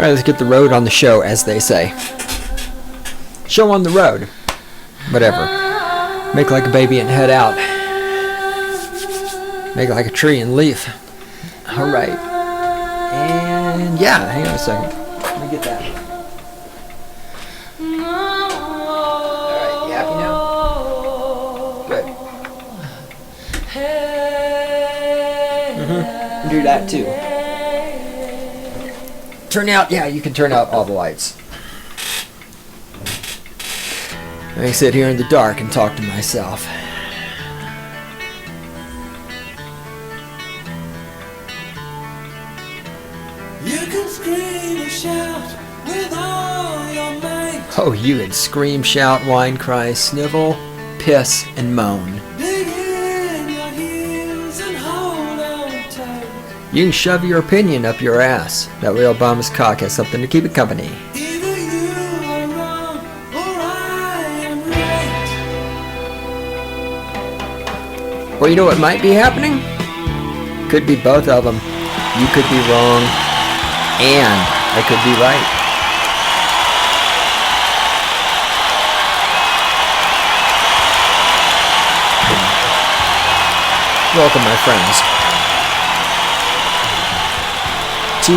Alright, let's get the road on the show, as they say. Show on the road. Whatever. Make like a baby and head out. Make like a tree and leave. Alright. And yeah, hang on a second. Let me get that. Alright, you happy now? Good. Do that too. Turn out, yeah, you can turn out all the lights. I sit here in the dark and talk to myself. You can scream and shout with all your might. Oh, you can scream, shout, whine, cry, snivel, piss, and moan. Dig in your heels and hold on tight. You can shove your opinion up your ass. That way Obama's cock has something to keep it company. Either you are wrong or I am right. Or you know what might be happening? Could be both of them. You could be wrong, and I could be right. Welcome, my friends, to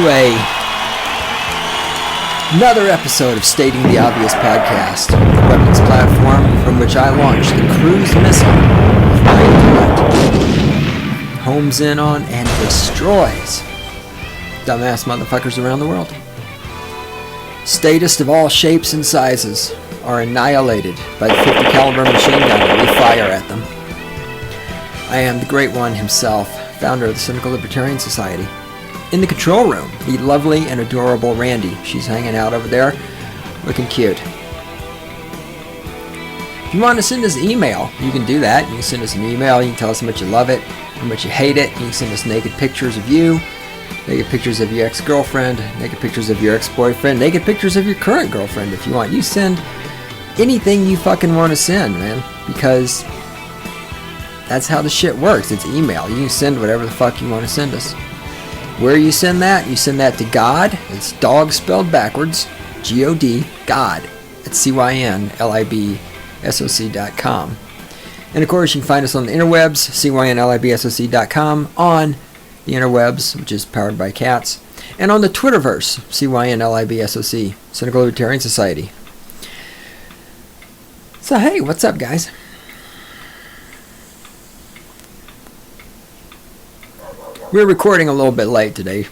another episode of Stating the Obvious podcast, the weapons platform from which I launched the cruise missile of my intellect. Homes in on and destroys dumbass motherfuckers around the world. Statists of all shapes and sizes are annihilated by the 50 caliber machine gun that we fire at them. I am the Great One himself, founder of the Cynical Libertarian Society. In the control room, the lovely and adorable Randy. She's hanging out over there, looking cute. If you want to send us an email, you can do that. You can send us an email, you can tell us how much you love it, how much you hate it. You can send us naked pictures of you, naked pictures of your ex-girlfriend, naked pictures of your ex-boyfriend, naked pictures of your current girlfriend if you want. You send anything you fucking want to send, man, because that's how the shit works. It's email. You can send whatever the fuck you want to send us. Where you send that to God. It's dog spelled backwards. G-O-D, God, at CYNLIBSOC.com. And of course, you can find us on the interwebs, CYNLIBSOC.com, on the interwebs, which is powered by cats, and on the Twitterverse, CYNLIBSOC, Cynical Libertarian Society. So hey, what's up, guys? We're recording a little bit late today.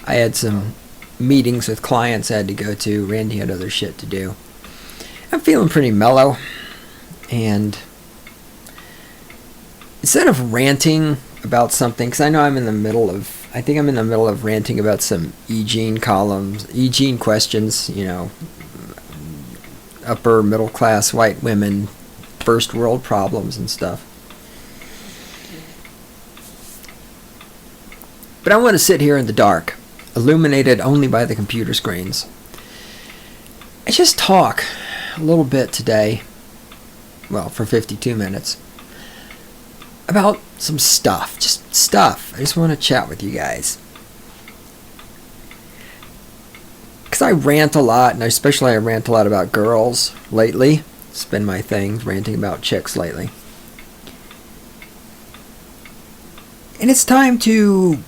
I had some meetings with clients I had to go to. Randy had other shit to do. I'm feeling pretty mellow, and instead of ranting about something, because I know I think I'm in the middle of ranting about some E-Gene columns, E-Gene questions, you know, upper middle class white women, first world problems and stuff. But I want to sit here in the dark, illuminated only by the computer screens, and just talk a little bit today, well, for 52 minutes, about some stuff. Just stuff. I just want to chat with you guys. Because I rant a lot, and especially I rant a lot about girls lately. It's been my thing, ranting about chicks lately. And it's time to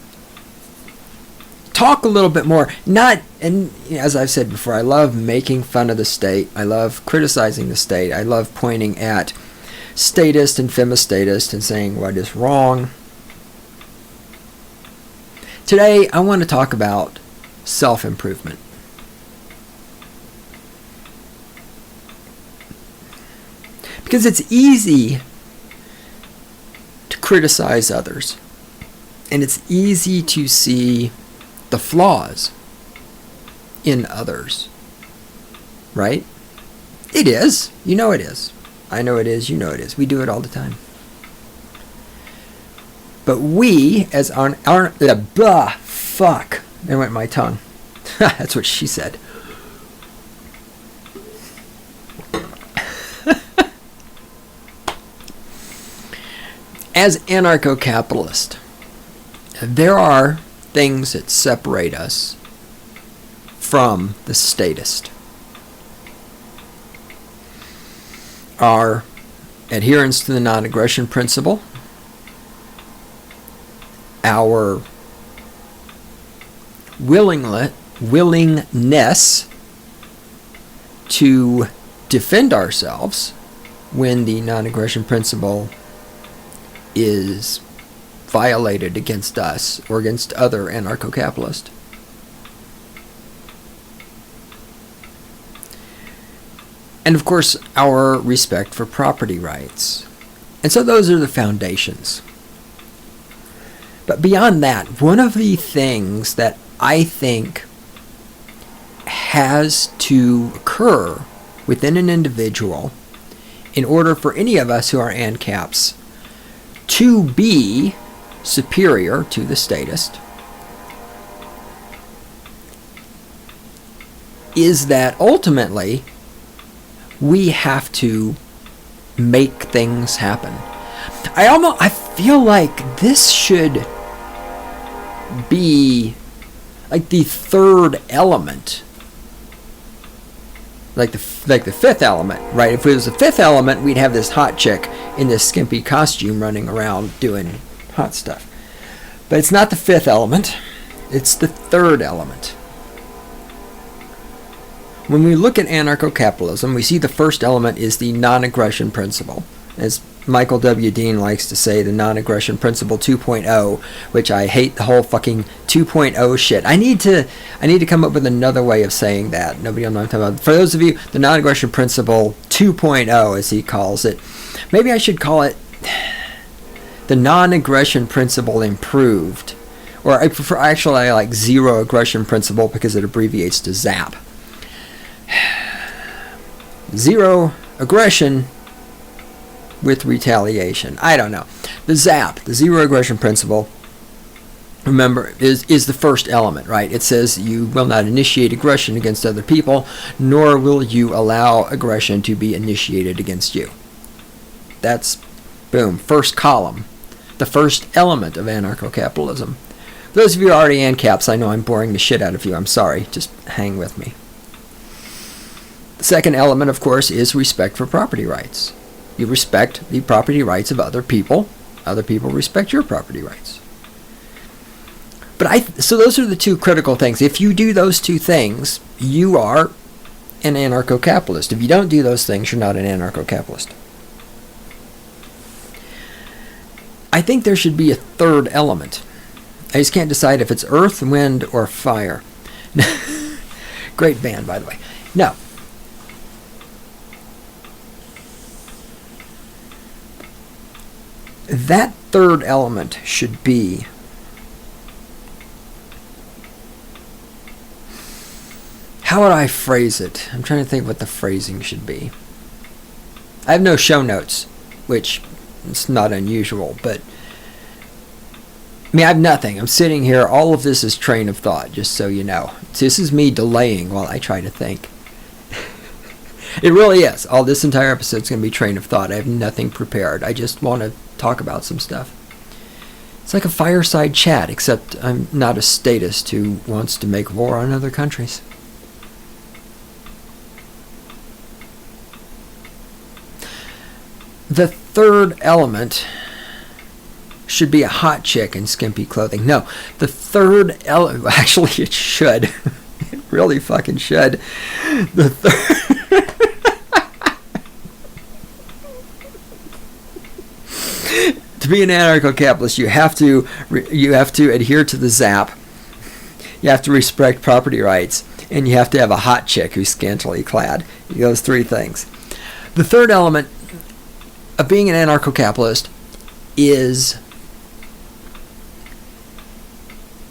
talk a little bit more. And as I've said before, I love making fun of the state. I love criticizing the state. I love pointing at statist and femistatist and saying what is wrong. Today, I want to talk about self-improvement. Because it's easy to criticize others. And it's easy to see the flaws in others. Right? It is. You know it is. I know it is. You know it is. We do it all the time. But we, as fuck. There went my tongue. That's what she said. As anarcho-capitalist, there are things that separate us from the statist. Our adherence to the non-aggression principle, our willingness to defend ourselves when the non-aggression principle is violated against us or against other anarcho-capitalists. And of course, our respect for property rights. And so those are the foundations. But beyond that, one of the things that I think has to occur within an individual in order for any of us who are ANCAPs to be superior to the statist is that ultimately we have to make things happen. I feel like this should be like the third element, like the fifth element, right? If it was the fifth element, we'd have this hot chick in this skimpy costume running around doing hot stuff. But it's not the fifth element, it's the third element. When we look at anarcho-capitalism, we see the first element is the non-aggression principle. As Michael W. Dean likes to say, the non-aggression principle 2.0, which I hate the whole fucking 2.0 shit. I need to come up with another way of saying that. Nobody will know what I'm talking about. For those of you, the non-aggression principle 2.0, as he calls it, maybe I should call it the non-aggression principle improved. Or I prefer, actually, I like zero aggression principle because it abbreviates to ZAP. Zero aggression with retaliation. I don't know. The ZAP, the zero aggression principle, remember, is the first element, right? It says you will not initiate aggression against other people, nor will you allow aggression to be initiated against you. That's, boom, first column. The first element of anarcho-capitalism. Those of you who are already ANCAPs, I know I'm boring the shit out of you. I'm sorry. Just hang with me. The second element, of course, is respect for property rights. You respect the property rights of other people. Other people respect your property rights. So those are the two critical things. If you do those two things, you are an anarcho-capitalist. If you don't do those things, you're not an anarcho-capitalist. I think there should be a third element. I just can't decide if it's earth, wind, or fire. Great band, by the way. No. That third element should be how would I phrase it? I'm trying to think what the phrasing should be. I have no show notes, which is not unusual, but I mean, I have nothing. I'm sitting here. All of this is train of thought, just so you know. This is me delaying while I try to think. It really is. All this entire episode is going to be train of thought. I have nothing prepared. I just want to talk about some stuff. It's like a fireside chat, except I'm not a statist who wants to make war on other countries. The third element should be a hot chick in skimpy clothing. No, the third element, actually it should. It really fucking should. The third... To be an anarcho-capitalist, you have to adhere to the ZAP. You have to respect property rights, and you have to have a hot chick who's scantily clad. Those three things. The third element of being an anarcho-capitalist is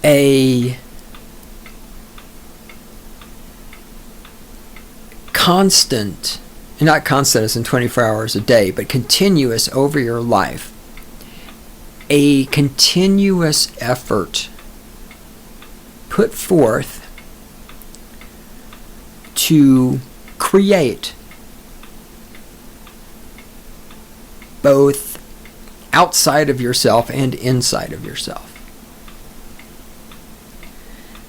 a constant, not constant as in 24 hours a day, but continuous over your life. A continuous effort put forth to create both outside of yourself and inside of yourself.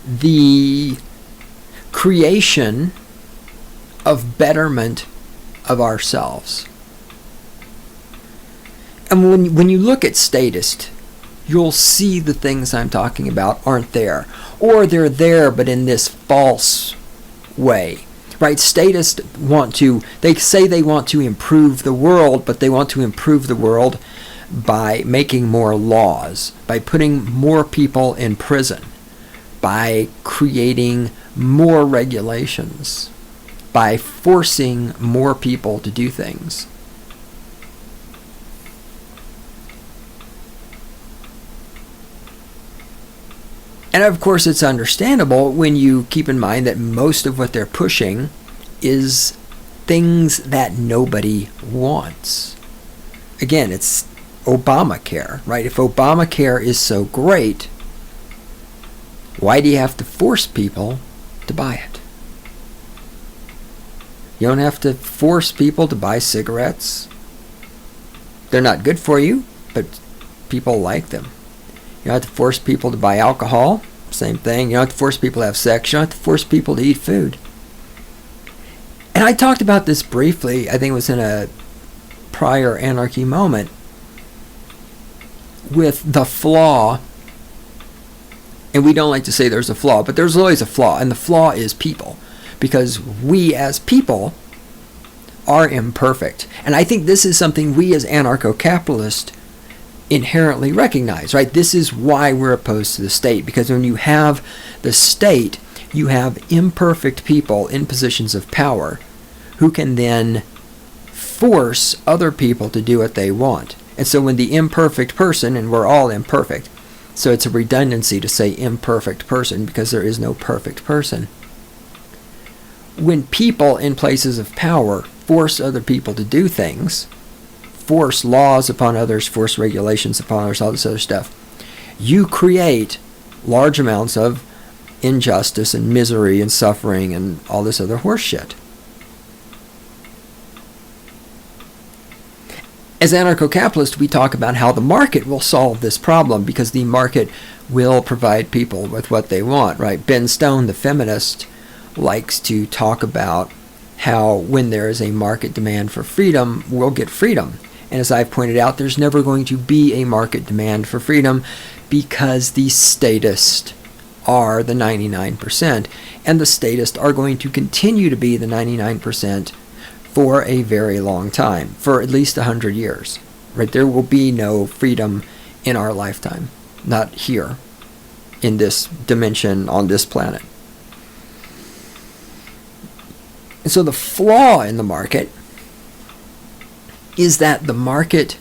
The creation of betterment of ourselves. And when you look at statist, you'll see the things I'm talking about aren't there. Or they're there, but in this false way. Right? Statists they say they want to improve the world, but they want to improve the world by making more laws, by putting more people in prison, by creating more regulations, by forcing more people to do things. And of course, it's understandable when you keep in mind that most of what they're pushing is things that nobody wants. Again, it's Obamacare, right? If Obamacare is so great, why do you have to force people to buy it? You don't have to force people to buy cigarettes. They're not good for you, but people like them. You don't have to force people to buy alcohol. Same thing. You don't have to force people to have sex. You don't have to force people to eat food. And I talked about this briefly, I think it was in a prior Anarchy moment, with the flaw. And we don't like to say there's a flaw, but there's always a flaw. And the flaw is people. Because we as people are imperfect. And I think this is something we as anarcho-capitalists inherently recognize, right? This is why we're opposed to the state, because when you have the state, you have imperfect people in positions of power who can then force other people to do what they want. And so when the imperfect person, and we're all imperfect, so it's a redundancy to say imperfect person because there is no perfect person. When people in places of power force other people to do things, force laws upon others, force regulations upon others, all this other stuff, you create large amounts of injustice and misery and suffering and all this other horse shit. As anarcho-capitalists, we talk about how the market will solve this problem because the market will provide people with what they want, right? Ben Stone, the feminist, likes to talk about how when there is a market demand for freedom, we'll get freedom. And as I've pointed out, there's never going to be a market demand for freedom because the statists are the 99%. And the statists are going to continue to be the 99% for a very long time, for at least 100 years. Right? There will be no freedom in our lifetime. Not here, in this dimension, on this planet. And so the flaw in the market is that the market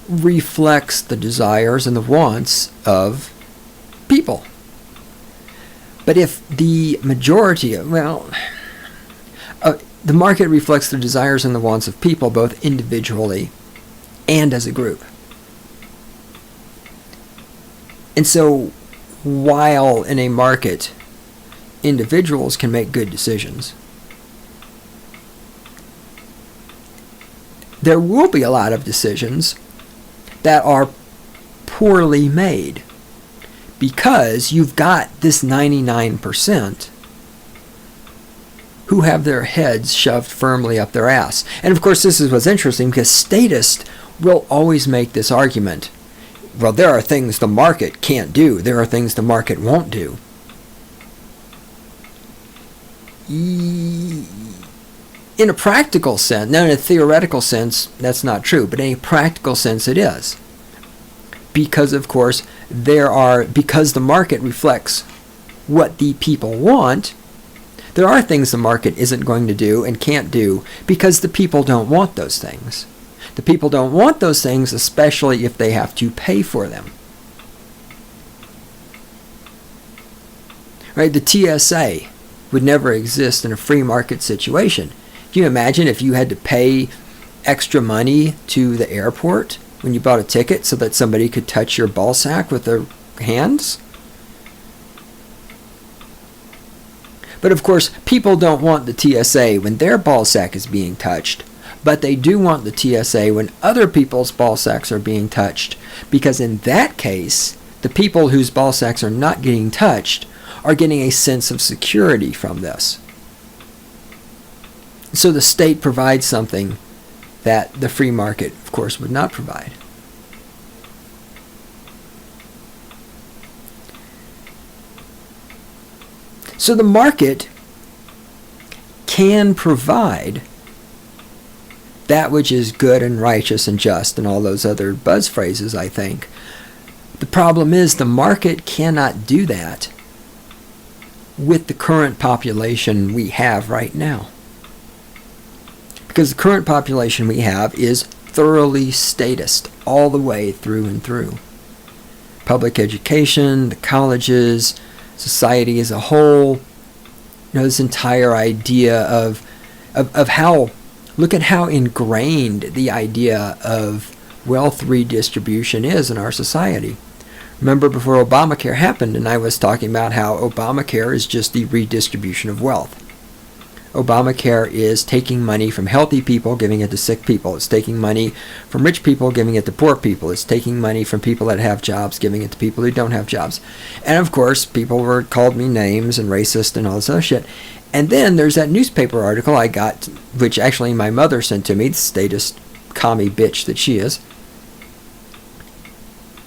reflects the desires and the wants of people. But if the majority of, the market reflects the desires and the wants of people both individually and as a group. And so while in a market, individuals can make good decisions, there will be a lot of decisions that are poorly made because you've got this 99% who have their heads shoved firmly up their ass. And of course, this is what's interesting because statists will always make this argument. Well, there are things the market can't do. There are things the market won't do. In a practical sense, now in a theoretical sense, that's not true, but in a practical sense it is. Because, of course, because the market reflects what the people want, there are things the market isn't going to do and can't do because the people don't want those things. The people don't want those things, especially if they have to pay for them. Right? The TSA would never exist in a free market situation. Can you imagine if you had to pay extra money to the airport when you bought a ticket so that somebody could touch your ball sack with their hands? But of course, people don't want the TSA when their ball sack is being touched, but they do want the TSA when other people's ball sacks are being touched, because in that case, the people whose ball sacks are not getting touched are getting a sense of security from this. So the state provides something that the free market, of course, would not provide. So the market can provide that which is good and righteous and just and all those other buzz phrases, I think. The problem is the market cannot do that with the current population we have right now. Because the current population we have is thoroughly statist all the way through and through. Public education, the colleges, society as a whole, this entire idea of how, look at how ingrained the idea of wealth redistribution is in our society. Remember before Obamacare happened, and I was talking about how Obamacare is just the redistribution of wealth. Obamacare is taking money from healthy people, giving it to sick people. It's taking money from rich people, giving it to poor people. It's taking money from people that have jobs, giving it to people who don't have jobs. And of course, people were called me names and racist and all this other shit. And then there's that newspaper article I got, which actually my mother sent to me, the statist commie bitch that she is.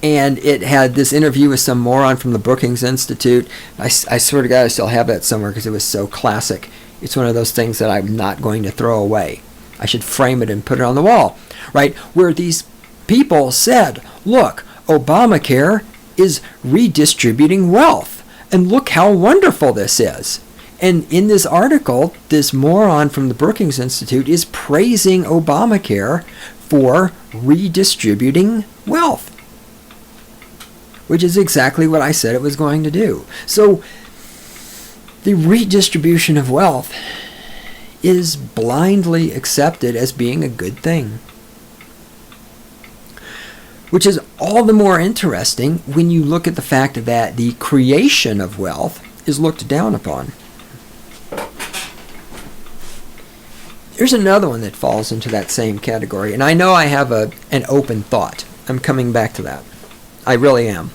And it had this interview with some moron from the Brookings Institute. I swear to God, I still have that somewhere because it was so classic. It's one of those things that I'm not going to throw away. I should frame it and put it on the wall, right? Where these people said, look, Obamacare is redistributing wealth. And look how wonderful this is. And in this article, this moron from the Brookings Institute is praising Obamacare for redistributing wealth, which is exactly what I said it was going to do. So the redistribution of wealth is blindly accepted as being a good thing, which is all the more interesting when you look at the fact that the creation of wealth is looked down upon. Here's another one that falls into that same category, and I know I have an open thought. I'm coming back to that. I really am.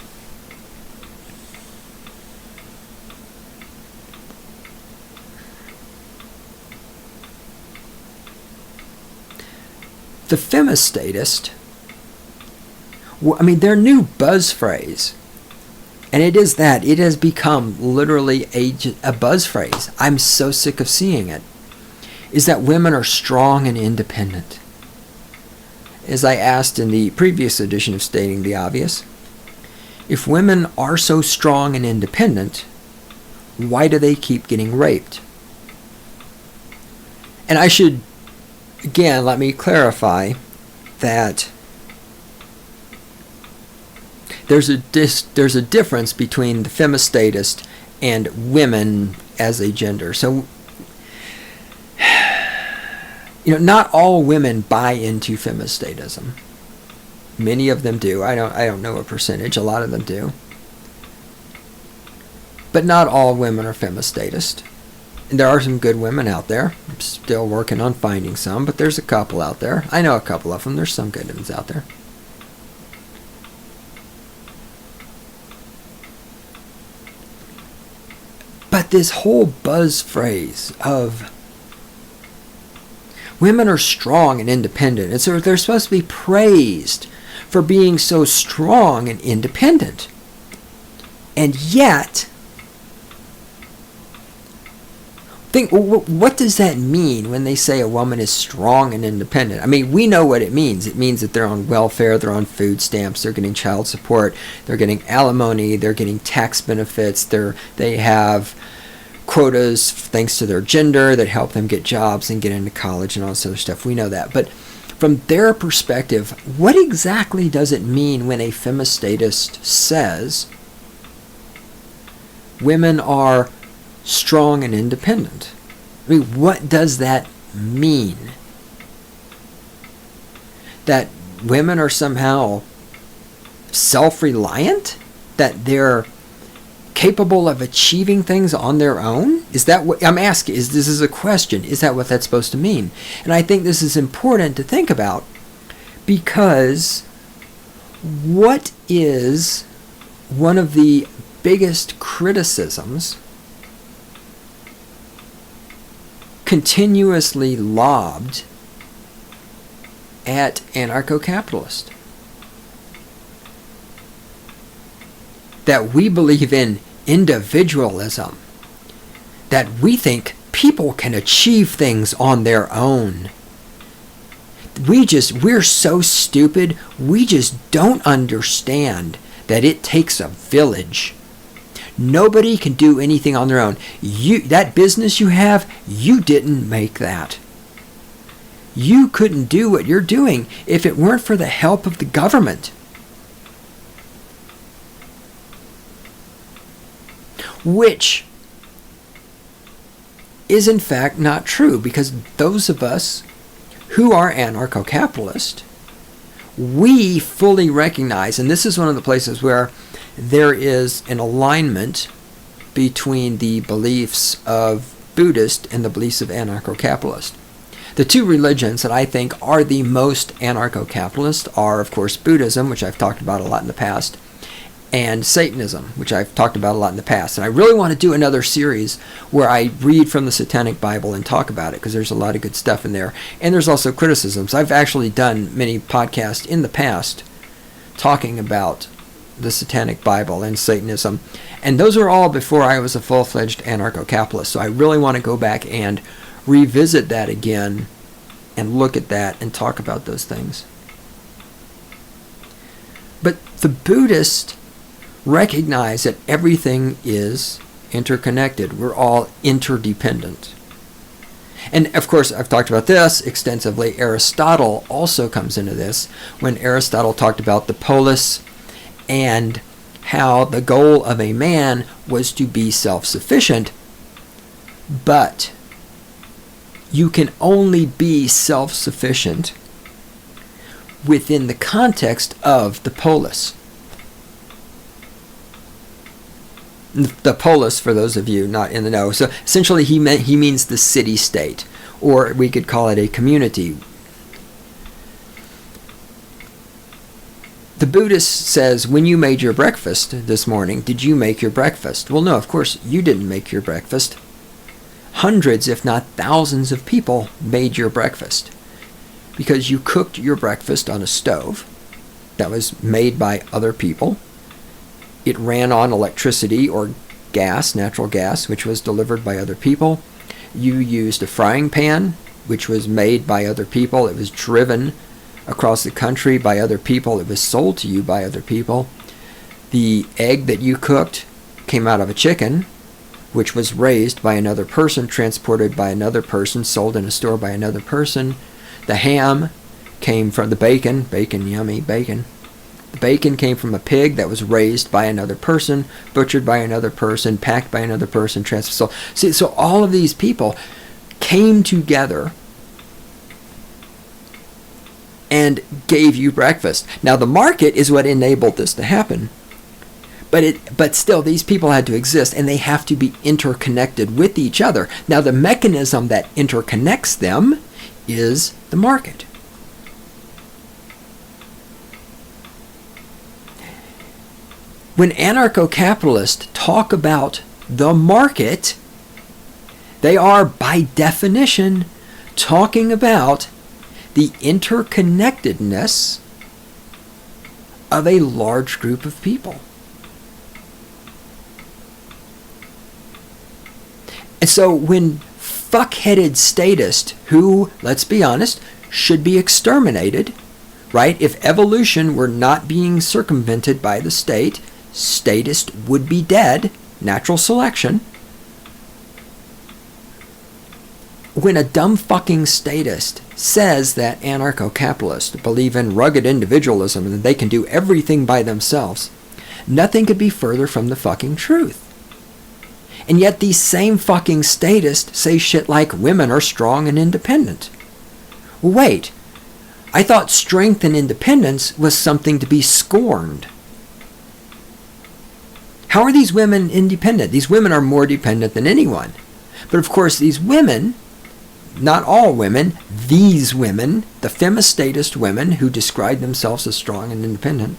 The femistatist, their new buzz phrase, and it is that, it has become literally a buzz phrase. I'm so sick of seeing it, is that women are strong and independent. As I asked in the previous edition of Stating the Obvious, if women are so strong and independent, why do they keep getting raped? And I should, again, let me clarify that there's a difference between the femistatist and women as a gender. So, not all women buy into femistatism. Many of them do. I don't know a percentage. A lot of them do. But not all women are femistatist. And there are some good women out there. I'm still working on finding some, but there's a couple out there. I know a couple of them. There's some good ones out there. But this whole buzz phrase of women are strong and independent, and so they're supposed to be praised for being so strong and independent. And yet, think, what does that mean when they say a woman is strong and independent? We know what it means. It means that they're on welfare, they're on food stamps, they're getting child support, they're getting alimony, they're getting tax benefits, they have quotas thanks to their gender that help them get jobs and get into college and all this other stuff. We know that. But from their perspective, what exactly does it mean when a femistatist says women are strong and independent? What does that mean? That women are somehow self-reliant? That they're capable of achieving things on their own? Is that what I'm asking? This is a question. Is that what that's supposed to mean? And I think this is important to think about, because what is one of the biggest criticisms continuously lobbed at anarcho-capitalists. That we believe in individualism. That we think people can achieve things on their own. We're so stupid, we just don't understand that it takes a village. Nobody can do anything on their own. That business you have, you didn't make that. You couldn't do what you're doing if it weren't for the help of the government. Which is in fact not true, because those of us who are anarcho-capitalist, we fully recognize, and this is one of the places where there is an alignment between the beliefs of Buddhist and the beliefs of anarcho-capitalist. The two religions that I think are the most anarcho-capitalist are, of course, Buddhism, which I've talked about a lot in the past, and Satanism, which I've talked about a lot in the past. And I really want to do another series where I read from the Satanic Bible and talk about it, because there's a lot of good stuff in there. And there's also criticisms. I've actually done many podcasts in the past talking about the Satanic Bible and Satanism. And those are all before I was a full-fledged anarcho-capitalist. So I really want to go back and revisit that again and look at that and talk about those things. But the Buddhists recognize that everything is interconnected. We're all interdependent. And of course, I've talked about this extensively. Aristotle also comes into this when Aristotle talked about the polis and how the goal of a man was to be self-sufficient. But you can only be self-sufficient within the context of the polis. The polis, for those of you not in the know. So essentially he means the city-state, or we could call it a community. The Buddhist says, when you made your breakfast this morning, did you make your breakfast? Well, no, of course you didn't make your breakfast. Hundreds, if not thousands of people made your breakfast, because you cooked your breakfast on a stove that was made by other people. It ran on electricity or gas, natural gas, which was delivered by other people. You used a frying pan, which was made by other people. It was driven across the country by other people. It was sold to you by other people. The egg that you cooked came out of a chicken, which was raised by another person, transported by another person, sold in a store by another person. The ham came from the bacon, yummy bacon. The bacon came from a pig that was raised by another person, butchered by another person, packed by another person, transferred. So all of these people came together and gave you breakfast. Now the market is what enabled this to happen. But still, these people had to exist, and they have to be interconnected with each other. Now the mechanism that interconnects them is the market. When anarcho-capitalists talk about the market, they are, by definition, talking about the interconnectedness of a large group of people. And so when fuck-headed statists, who, let's be honest, should be exterminated, right? If evolution were not being circumvented by the state, statists would be dead, natural selection. When a dumb fucking statist says that anarcho-capitalists believe in rugged individualism and that they can do everything by themselves, nothing could be further from the fucking truth. And yet these same fucking statists say shit like women are strong and independent. Wait, I thought strength and independence was something to be scorned. How are these women independent? These women are more dependent than anyone. But of course these women, not all women, these women, the femistatist women who describe themselves as strong and independent,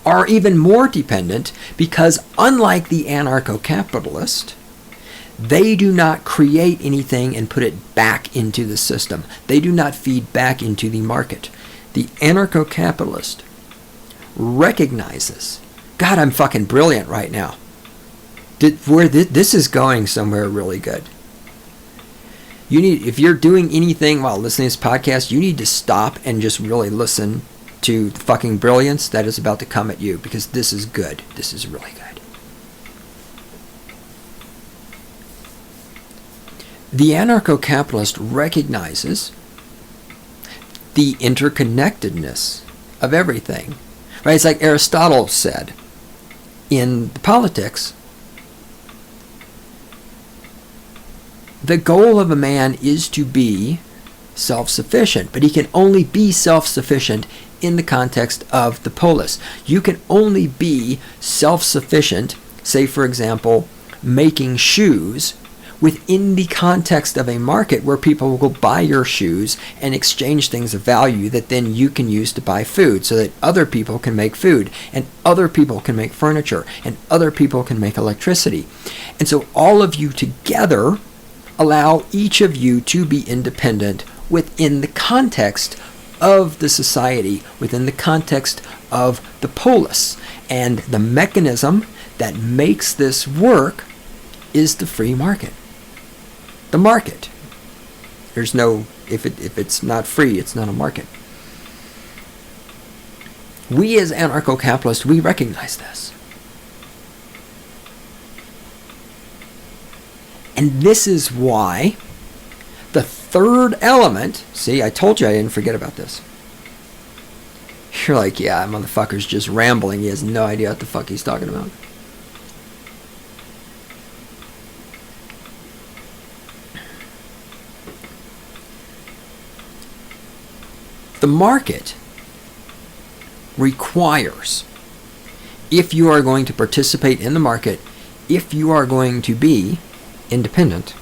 are even more dependent because, unlike the anarcho-capitalist, they do not create anything and put it back into the system. They do not feed back into the market. The anarcho-capitalist recognizes, God, I'm fucking brilliant right now. This is going somewhere really good. If you're doing anything while listening to this podcast, you need to stop and just really listen to the fucking brilliance that is about to come at you, because this is good. This is really good. The anarcho-capitalist recognizes the interconnectedness of everything. Right? It's like Aristotle said in Politics. The goal of a man is to be self-sufficient, but he can only be self-sufficient in the context of the polis. You can only be self-sufficient, say for example, making shoes, within the context of a market where people will go buy your shoes and exchange things of value that then you can use to buy food, so that other people can make food, and other people can make furniture, and other people can make electricity. And so all of you together allow each of you to be independent within the context of the society, within the context of the polis. And the mechanism that makes this work is the free market. The market. There's no, if it's not free, it's not a market. We as anarcho-capitalists, we recognize this. And this is why the third element, see, I told you I didn't forget about this. You're like, yeah, motherfucker's just rambling. He has no idea what the fuck he's talking about. The market requires, if you are going to participate in the market, if you are going to be independent,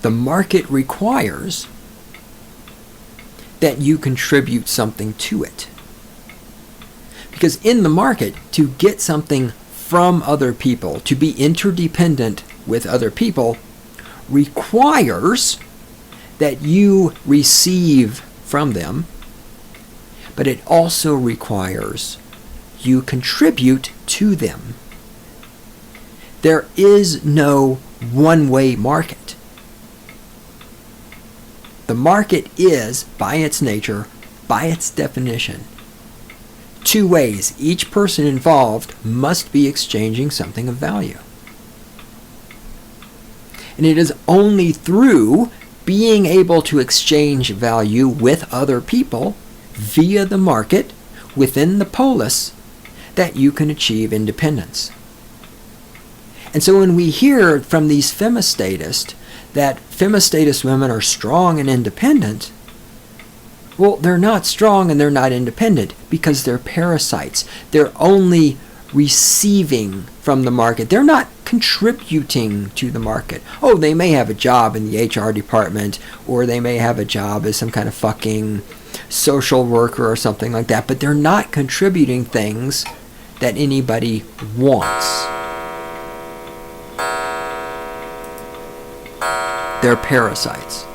the market requires that you contribute something to it. Because in the market, to get something from other people, to be interdependent with other people, requires that you receive from them, but it also requires you contribute to them. There is no one-way market. The market is, by its nature, by its definition, two ways. Each person involved must be exchanging something of value. And it is only through being able to exchange value with other people via the market within the polis that you can achieve independence. And so when we hear from these femistatists that femistatist women are strong and independent, well, they're not strong and they're not independent because they're parasites. They're only receiving from the market. They're not contributing to the market. Oh, they may have a job in the HR department, or they may have a job as some kind of fucking social worker or something like that, but they're not contributing things that anybody wants. They're parasites.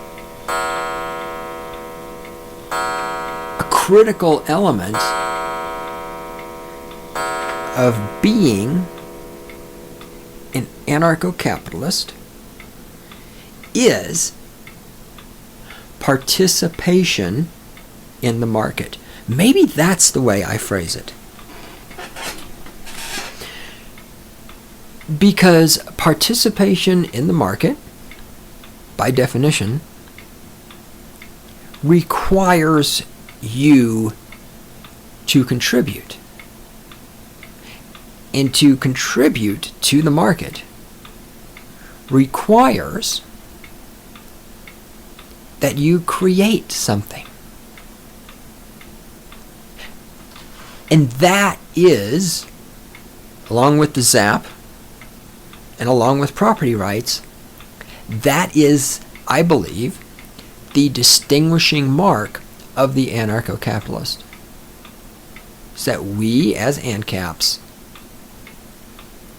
A critical element of being an anarcho-capitalist is participation in the market. Maybe that's the way I phrase it. Because participation in the market, by definition, requires you to contribute. And to contribute to the market requires that you create something. And that is, along with the ZAP and along with property rights, that is, I believe, the distinguishing mark of the anarcho-capitalist is that we as ANCAPs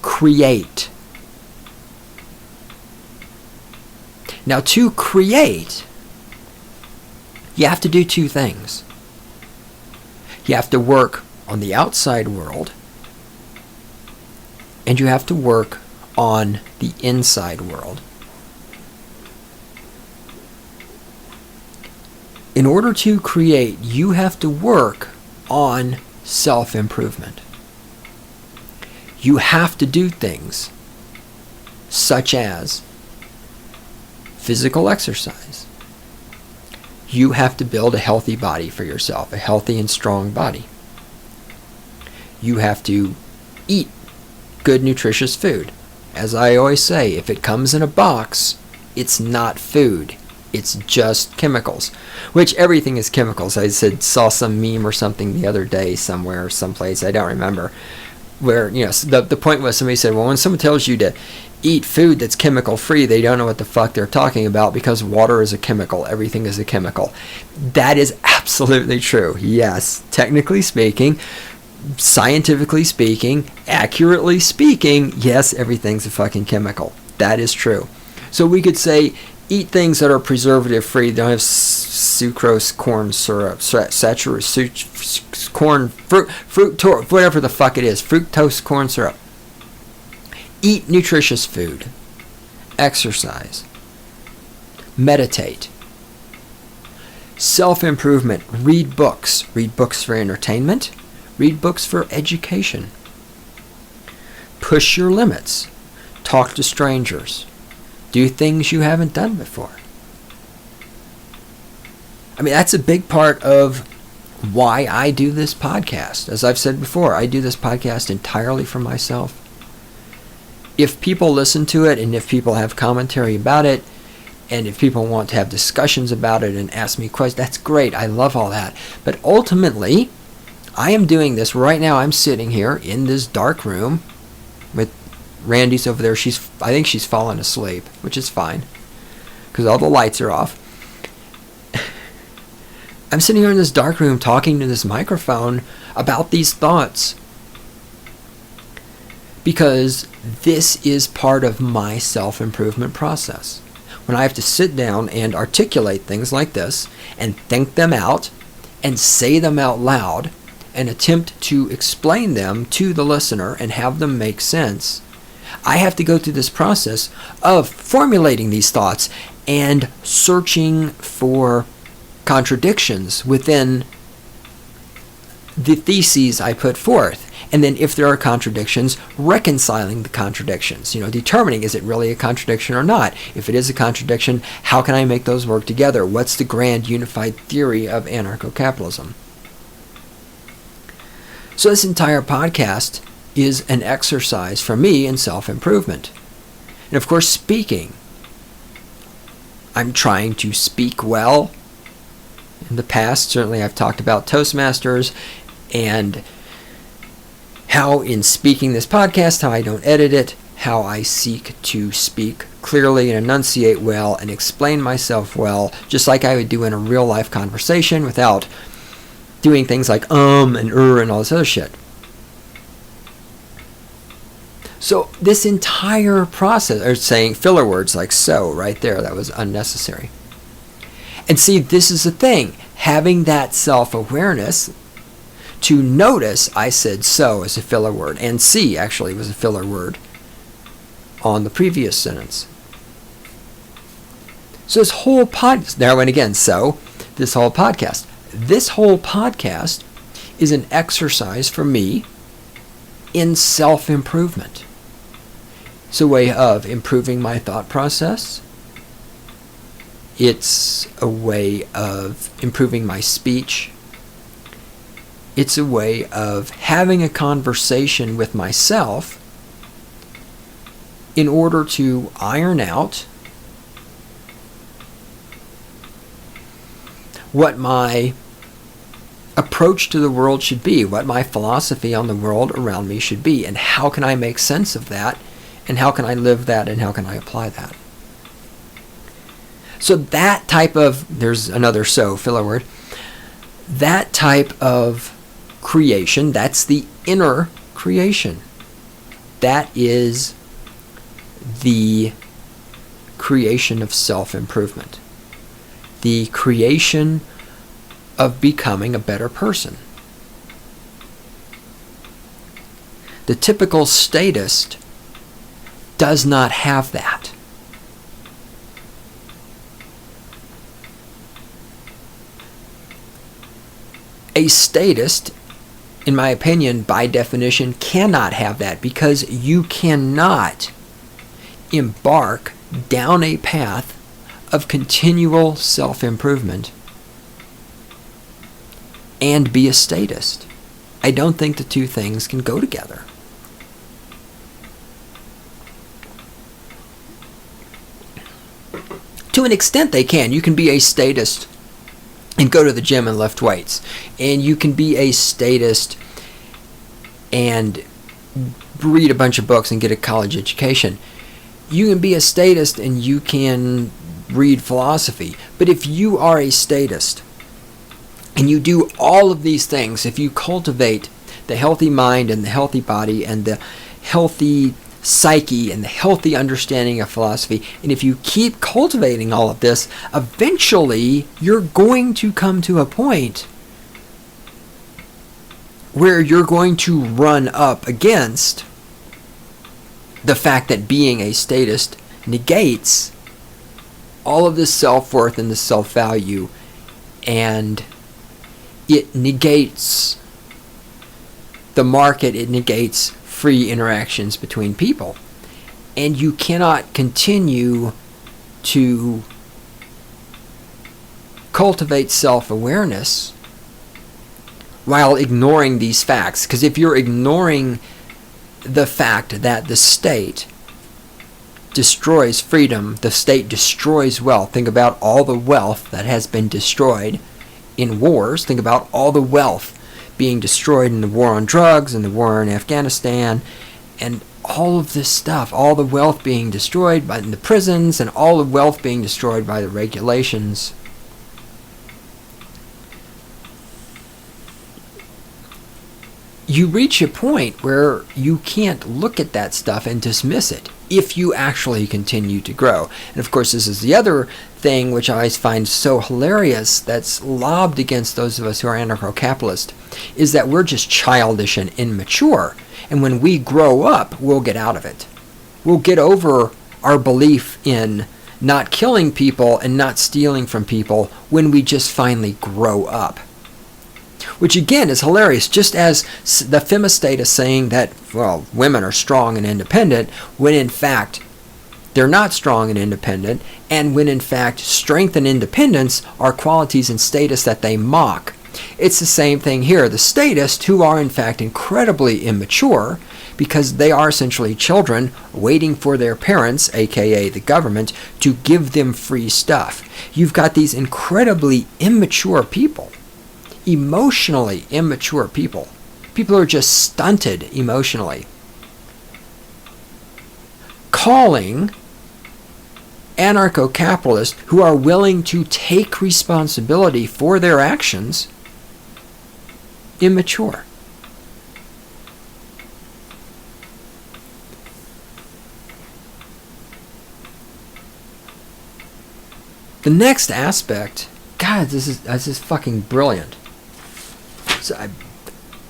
create. Now, to create, you have to do two things. You have to work on the outside world, and you have to work on the inside world. In order to create, you have to work on self-improvement. You have to do things such as physical exercise. You have to build a healthy body for yourself, a healthy and strong body. You have to eat good, nutritious food. As I always say, if it comes in a box, it's not food. It's just chemicals, which everything is chemicals. I saw some meme or something the other day somewhere, someplace, I don't remember, where, the point was somebody said, well, when someone tells you to eat food that's chemical free, they don't know what the fuck they're talking about, because water is a chemical, everything is a chemical. That is absolutely true. Yes, technically speaking, scientifically speaking, accurately speaking, yes, everything's a fucking chemical. That is true. So we could say, eat things that are preservative free. They don't have sucrose, corn syrup, corn, fruit, whatever the fuck it is, fructose corn syrup. Eat nutritious food. Exercise. Meditate. Self-improvement. Read books. Read books for entertainment. Read books for education. Push your limits. Talk to strangers. Do things you haven't done before. I mean, that's a big part of why I do this podcast. As I've said before, I do this podcast entirely for myself. If people listen to it, and if people have commentary about it, and if people want to have discussions about it and ask me questions, that's great. I love all that. But ultimately, I am doing this right now. I'm sitting here in this dark room with Randy's over there. I think she's fallen asleep, which is fine, because all the lights are off. I'm sitting here in this dark room talking to this microphone about these thoughts, because this is part of my self-improvement process. When I have to sit down and articulate things like this, and think them out, and say them out loud, and attempt to explain them to the listener and have them make sense, I have to go through this process of formulating these thoughts and searching for contradictions within the theses I put forth. And then if there are contradictions, reconciling the contradictions. Determining, is it really a contradiction or not? If it is a contradiction, how can I make those work together? What's the grand unified theory of anarcho-capitalism? So this entire podcast is an exercise for me in self-improvement. And of course, speaking. I'm trying to speak well. In the past, certainly I've talked about Toastmasters and how in speaking this podcast, how I don't edit it, how I seek to speak clearly and enunciate well and explain myself well, just like I would do in a real life conversation without doing things like and and all this other shit. So this entire process, or saying filler words like so right there, that was unnecessary. And see, this is the thing, having that self-awareness to notice I said so as a filler word, and see actually was a filler word on the previous sentence. So this whole podcast, there I went again, so this whole podcast is an exercise for me in self-improvement. It's a way of improving my thought process. It's a way of improving my speech. It's a way of having a conversation with myself in order to iron out what my approach to the world should be, what my philosophy on the world around me should be, and how can I make sense of that, and how can I live that, and how can I apply that. So that type of, there's another so, filler word, That type of creation, that's the inner creation. That is the creation of self-improvement. The creation of becoming a better person. The typical statist does not have that. A statist, in my opinion, by definition, cannot have that, because you cannot embark down a path of continual self-improvement and be a statist. I don't think the two things can go together. To an extent they can. You can be a statist and go to the gym and lift weights. And you can be a statist and read a bunch of books and get a college education. You can be a statist and you can read philosophy. But if you are a statist and you do all of these things, if you cultivate the healthy mind and the healthy body and the healthy psyche and the healthy understanding of philosophy, and if you keep cultivating all of this, eventually you're going to come to a point where you're going to run up against the fact that being a statist negates all of this self-worth and this self-value, and it negates the market, it negates free interactions between people. And you cannot continue to cultivate self-awareness while ignoring these facts. Because if you're ignoring the fact that the state destroys freedom, the state destroys wealth. Think about all the wealth that has been destroyed in wars. Think about all the wealth being destroyed in the war on drugs and the war in Afghanistan, and all of this stuff, all the wealth being destroyed by the prisons, and all the wealth being destroyed by the regulations. You reach a point where you can't look at that stuff and dismiss it if you actually continue to grow. And of course, this is the other thing which I always find so hilarious that's lobbed against those of us who are anarcho-capitalist, is that we're just childish and immature. And when we grow up, we'll get out of it. We'll get over our belief in not killing people and not stealing from people when we just finally grow up. Which again is hilarious, just as the femistate is saying that, well, women are strong and independent, when in fact they're not strong and independent, and when in fact strength and independence are qualities and status that they mock. It's the same thing here. The statists, who are in fact incredibly immature, because they are essentially children waiting for their parents, aka the government, to give them free stuff. You've got these incredibly immature people, emotionally immature people. People who are just stunted emotionally, calling anarcho-capitalists who are willing to take responsibility for their actions immature. The next aspect, God, this is fucking brilliant. So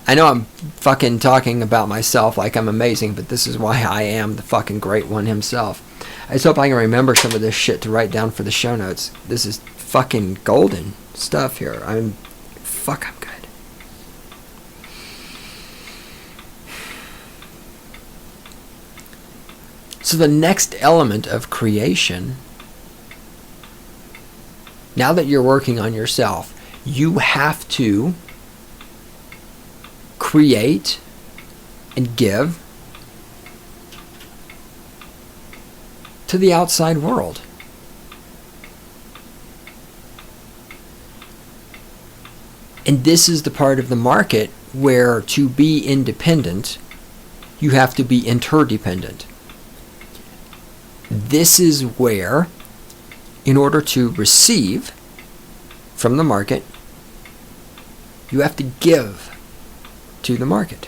I know I'm fucking talking about myself like I'm amazing, but this is why I am the fucking great one himself. I just hope I can remember some of this shit to write down for the show notes. This is fucking golden stuff here. I'm good. So the next element of creation, now that you're working on yourself, you have to create and give to the outside world. And this is the part of the market where to be independent, you have to be interdependent. This is where, in order to receive from the market, You have to give to the market.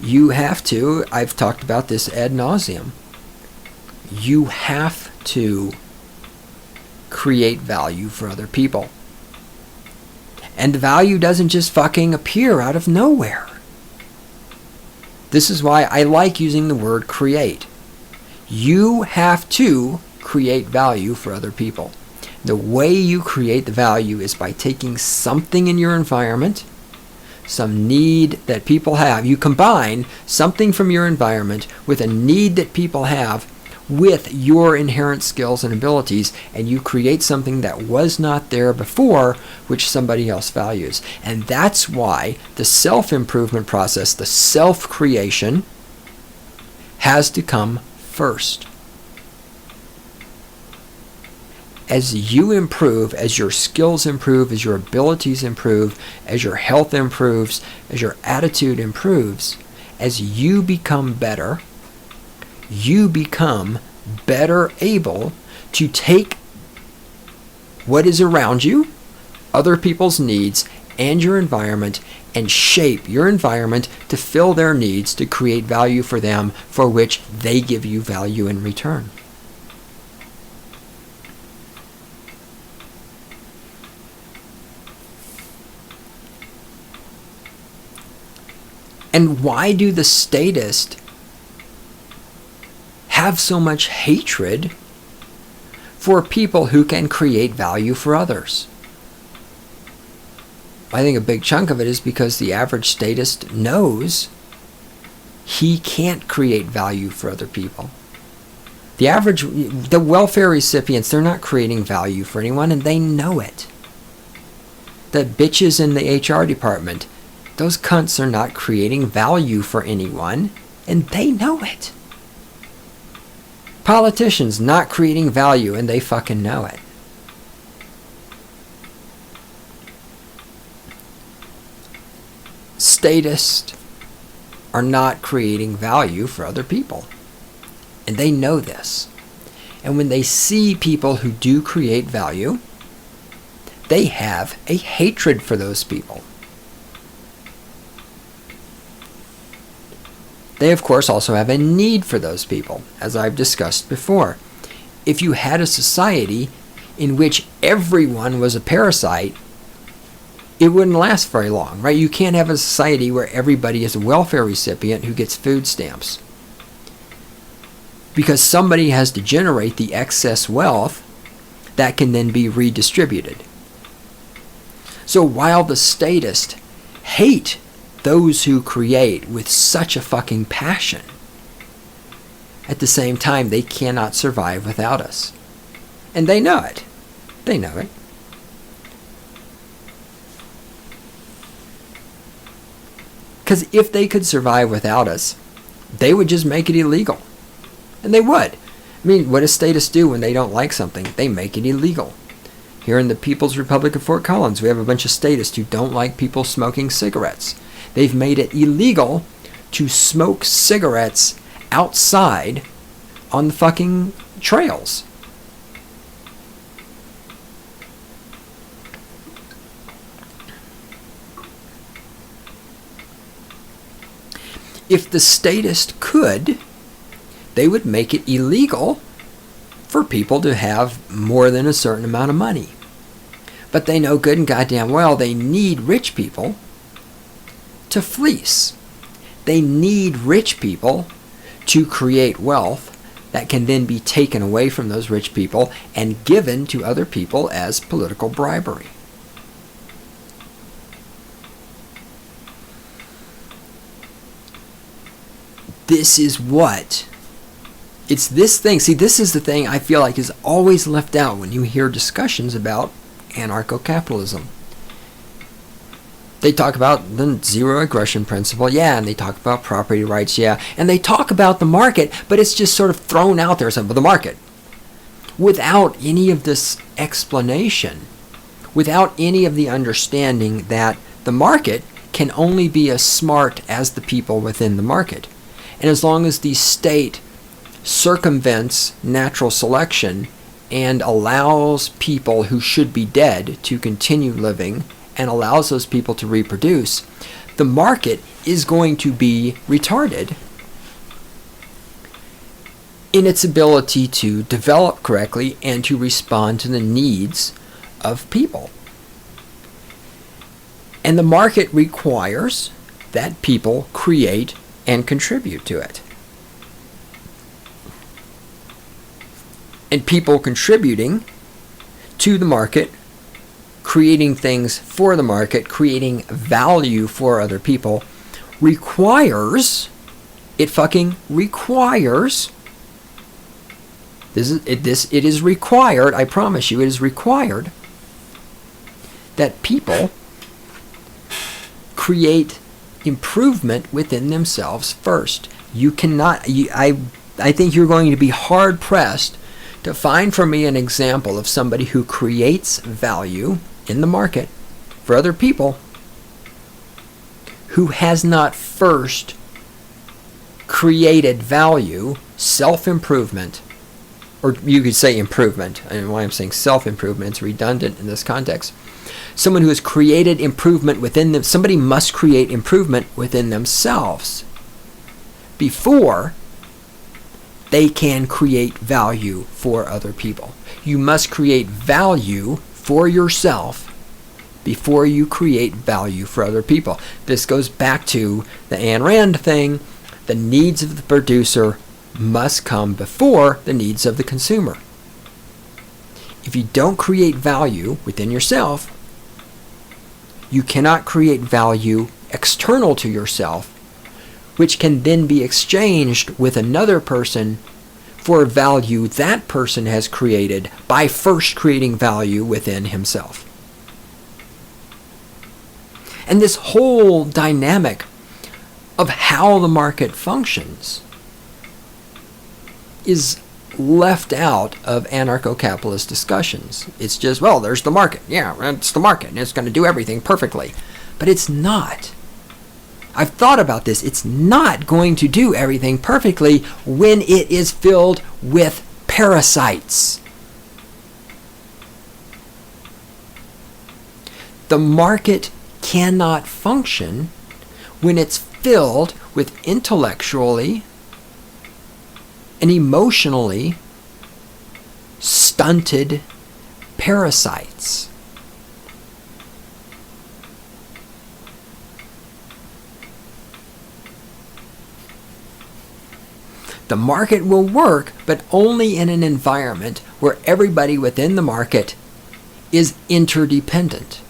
You have to, I've talked about this ad nauseum, you have to create value for other people. And value doesn't just fucking appear out of nowhere. This is why I like using the word create. You have to create value for other people. The way you create the value is by taking something in your environment, some need that people have. You combine something from your environment with a need that people have with your inherent skills and abilities, and you create something that was not there before, which somebody else values. And that's why the self-improvement process, the self-creation, has to come first. As you improve, as your skills improve, as your abilities improve, as your health improves, as your attitude improves, as you become better, you become better able to take what is around you, other people's needs, and your environment, and shape your environment to fill their needs, to create value for them, for which they give you value in return. And why do the statists have so much hatred for people who can create value for others? I think a big chunk of it is because the average statist knows he can't create value for other people. The welfare recipients, they're not creating value for anyone, and they know it. The bitches in the HR department, those cunts are not creating value for anyone, and they know it. Politicians not creating value, and they fucking know it. Statists are not creating value for other people, and they know this. And when they see people who do create value, they have a hatred for those people. They, of course, also have a need for those people, as I've discussed before. If you had a society in which everyone was a parasite, it wouldn't last very long, right? You can't have a society where everybody is a welfare recipient who gets food stamps, because somebody has to generate the excess wealth that can then be redistributed. So while the statists hate those who create with such a fucking passion, at the same time, they cannot survive without us. And they know it. They know it. Because if they could survive without us, they would just make it illegal. And they would. I mean, what do statists do when they don't like something? They make it illegal. Here in the People's Republic of Fort Collins, we have a bunch of statists who don't like people smoking cigarettes. They've made it illegal to smoke cigarettes outside on the fucking trails. If the statists could, they would make it illegal for people to have more than a certain amount of money. But they know good and goddamn well they need rich people to fleece. They need rich people to create wealth that can then be taken away from those rich people and given to other people as political bribery. This is what, it's this thing. See, this is the thing I feel like is always left out when you hear discussions about anarcho-capitalism. They talk about the zero aggression principle, yeah, and they talk about property rights, yeah, and they talk about the market, but it's just sort of thrown out there, the market, without any of this explanation, without any of the understanding that the market can only be as smart as the people within the market. And as long as the state circumvents natural selection and allows people who should be dead to continue living and allows those people to reproduce, the market is going to be retarded in its ability to develop correctly and to respond to the needs of people. And the market requires that people create and contribute to it. And people contributing to the market, creating things for the market, creating value for other people, requires, it is required, I promise you, it is required that people create improvement within themselves first. You cannot, I think you're going to be hard pressed to find for me an example of somebody who creates value in the market for other people who has not first created value, self-improvement, or you could say improvement, and why I'm saying self-improvement, it's redundant in this context. Someone who has created improvement within them, somebody must create improvement within themselves before they can create value for other people. You must create value for yourself before you create value for other people. This goes back to the Ayn Rand thing. The needs of the producer must come before the needs of the consumer. If you don't create value within yourself, you cannot create value external to yourself, which can then be exchanged with another person for value that person has created by first creating value within himself. And this whole dynamic of how the market functions is left out of anarcho-capitalist discussions. It's just, well, there's the market. Yeah, it's the market, and it's going to do everything perfectly. But it's not. I've thought about this. It's not going to do everything perfectly when it is filled with parasites. The market cannot function when it's filled with intellectually and emotionally stunted parasites. The market will work, but only in an environment where everybody within the market is interdependent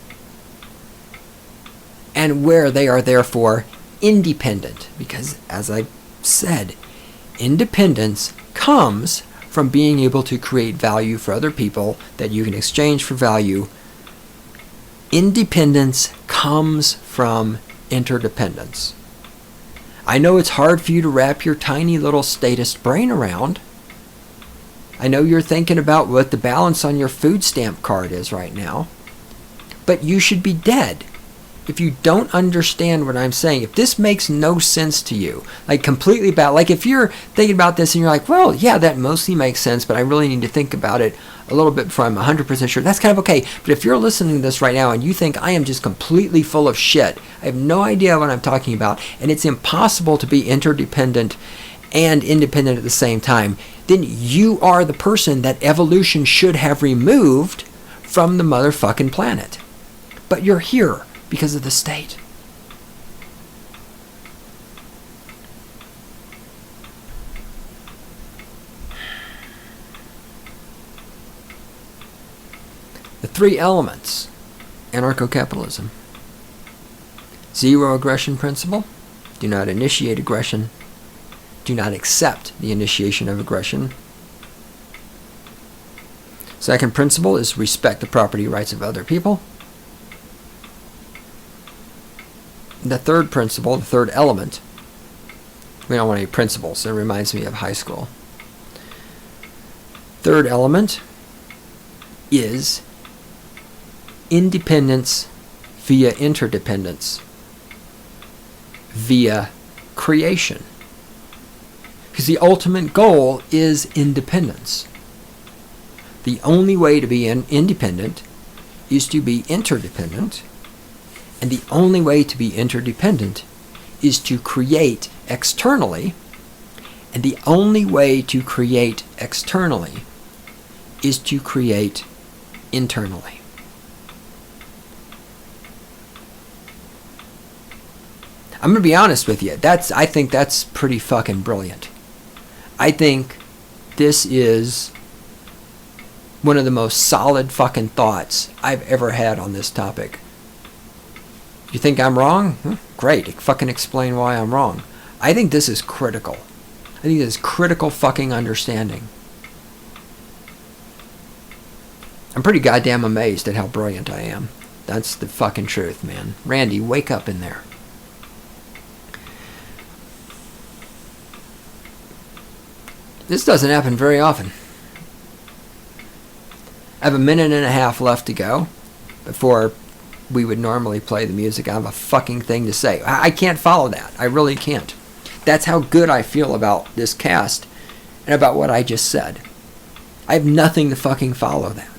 and where they are therefore independent. Because, as I said, independence comes from being able to create value for other people that you can exchange for value. Independence comes from interdependence. I know it's hard for you to wrap your tiny little statist brain around. I know you're thinking about what the balance on your food stamp card is right now. But you should be dead if you don't understand what I'm saying. If this makes no sense to you, like completely bad, like if you're thinking about this and you're like, well, yeah, that mostly makes sense, but I really need to think about it a little bit before I'm 100% sure, that's kind of okay. But if you're listening to this right now and you think I am just completely full of shit, I have no idea what I'm talking about, and it's impossible to be interdependent and independent at the same time, then you are the person that evolution should have removed from the motherfucking planet. But you're here because of the state. The three elements, anarcho-capitalism. Zero aggression principle. Do not initiate aggression. Do not accept the initiation of aggression. Second principle is respect the property rights of other people. The third principle, the third element, we don't want any principles, it reminds me of high school. Third element is independence via interdependence, via creation. Because the ultimate goal is independence. The only way to be independent is to be interdependent. And the only way to be interdependent is to create externally. And the only way to create externally is to create internally. I'm going to be honest with you. I think that's pretty fucking brilliant. I think this is one of the most solid fucking thoughts I've ever had on this topic. You think I'm wrong? Great. Fucking explain why I'm wrong. I think this is critical. I think this is critical fucking understanding. I'm pretty goddamn amazed at how brilliant I am. That's the fucking truth, man. Randy, wake up in there. This doesn't happen very often. I have a minute and a half left to go before we would normally play the music. I have a fucking thing to say. I can't follow that. I really can't. That's how good I feel about this cast and about what I just said. I have nothing to fucking follow that.